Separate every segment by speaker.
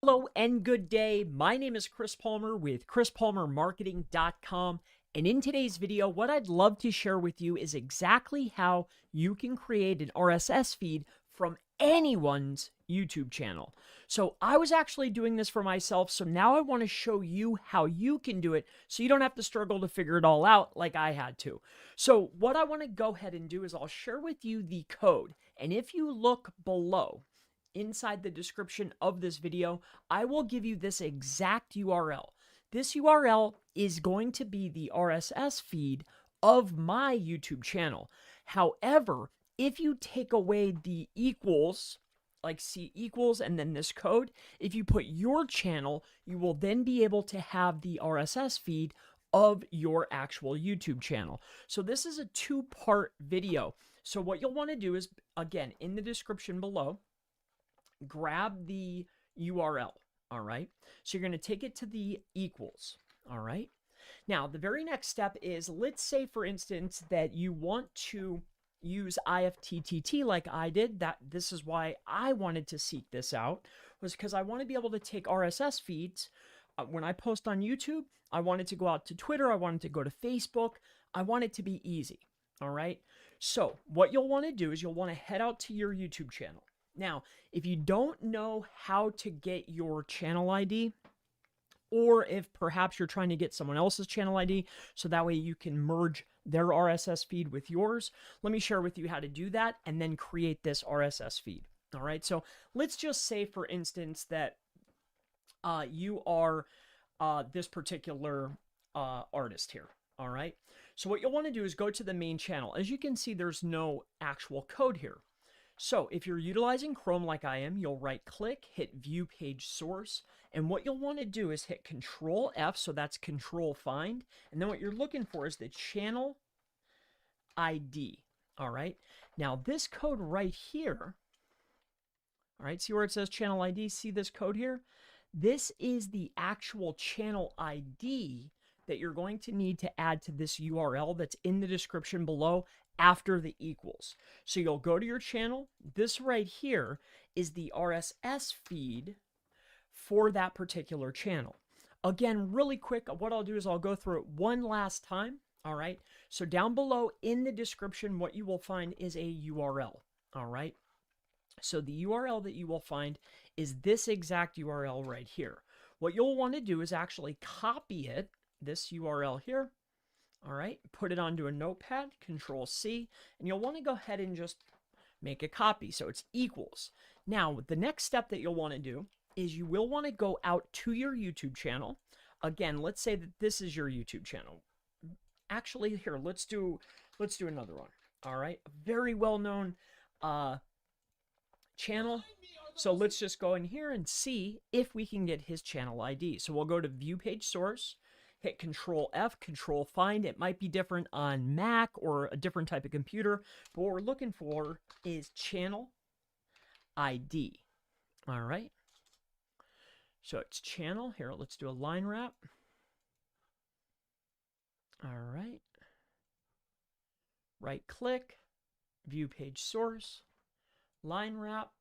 Speaker 1: Hello and good day. My name is Chris Palmer with chrispalmermarketing.com. And in today's video, what I'd love to share with you is exactly how you can create an RSS feed from anyone's YouTube channel. So I was actually doing this for myself, so now I want to show you how you can do it so you don't have to struggle to figure it all out like I had to. So what I want to go ahead and do is I'll share with you the code. And if you look below, inside the description of this video, I will give you this exact URL. This URL is going to be the RSS feed of my YouTube channel. However, if you take away the equals, like C equals and then this code, if you put your channel, you will then be able to have the RSS feed of your actual YouTube channel. So this is a two-part video. So what you'll want to do is, again, in the description below, grab the URL, all right? So you're going to take it to the equals, all right? Now, the very next step is, let's say, for instance, that you want to use IFTTT like I did. This is why I wanted to seek this out, was because I want to be able to take RSS feeds. When I post on YouTube, I wanted to go out to Twitter. I wanted to go to Facebook. I want it to be easy, all right? So what you'll want to do is you'll want to head out to your YouTube channel. Now, if you don't know how to get your channel ID, or if perhaps you're trying to get someone else's channel ID, so that way you can merge their RSS feed with yours, let me share with you how to do that and then create this RSS feed. All right, so let's just say, for instance, that you are this particular artist here. All right, so what you'll want to do is go to the main channel. As you can see, there's no actual code here. So if you're utilizing Chrome like I am, you'll right click, hit view page source, and what you'll want to do is hit Control F, so that's Control Find, and then what you're looking for is the channel ID. All right, now this code right here, all right, see where it says channel ID? See this code here? This is the actual channel ID that you're going to need to add to this URL that's in the description below after the equals. So you'll go to your channel. This right here is the RSS feed for that particular channel. Again, really quick, what I'll do is I'll go through it one last time. All right. So down below in the description, what you will find is a URL. All right. So the URL that you will find is this exact URL right here. What you'll want to do is actually copy it, this URL here. All right, put it onto a notepad, Control C, and you'll want to go ahead and just make a copy. So it's equals. Now, the next step that you'll want to do is you will want to go out to your YouTube channel. Again, let's say that this is your YouTube channel. Actually, here, let's do another one. All right, a very well-known channel. So let's just go in here and see if we can get his channel ID. So we'll go to view page source, hit Control F, Control Find. It might be different on Mac or a different type of computer, but what we're looking for is channel ID. All right. So it's channel. Here, let's do a line wrap. All right. Right click, view page source, line wrap,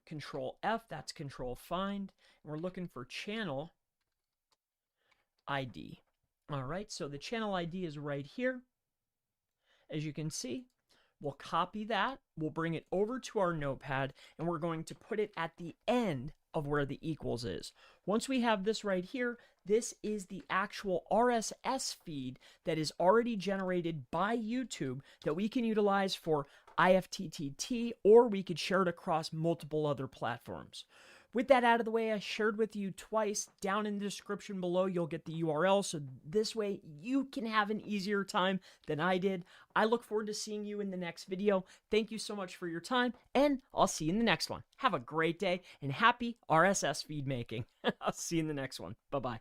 Speaker 1: Control F, that's Control Find. And we're looking for channel ID. All right, so the channel ID is right here. As you can see, we'll copy that, we'll bring it over to our notepad, and we're going to put it at the end of where the equals is. Once we have this right here, this is the actual RSS feed that is already generated by YouTube that we can utilize for IFTTT, or we could share it across multiple other platforms. With that out of the way, I shared with you twice. Down in the description below, you'll get the URL, so this way you can have an easier time than I did. I look forward to seeing you in the next video. Thank you so much for your time, and I'll see you in the next one. Have a great day, and happy RSS feed making. I'll see you in the next one. Bye-bye.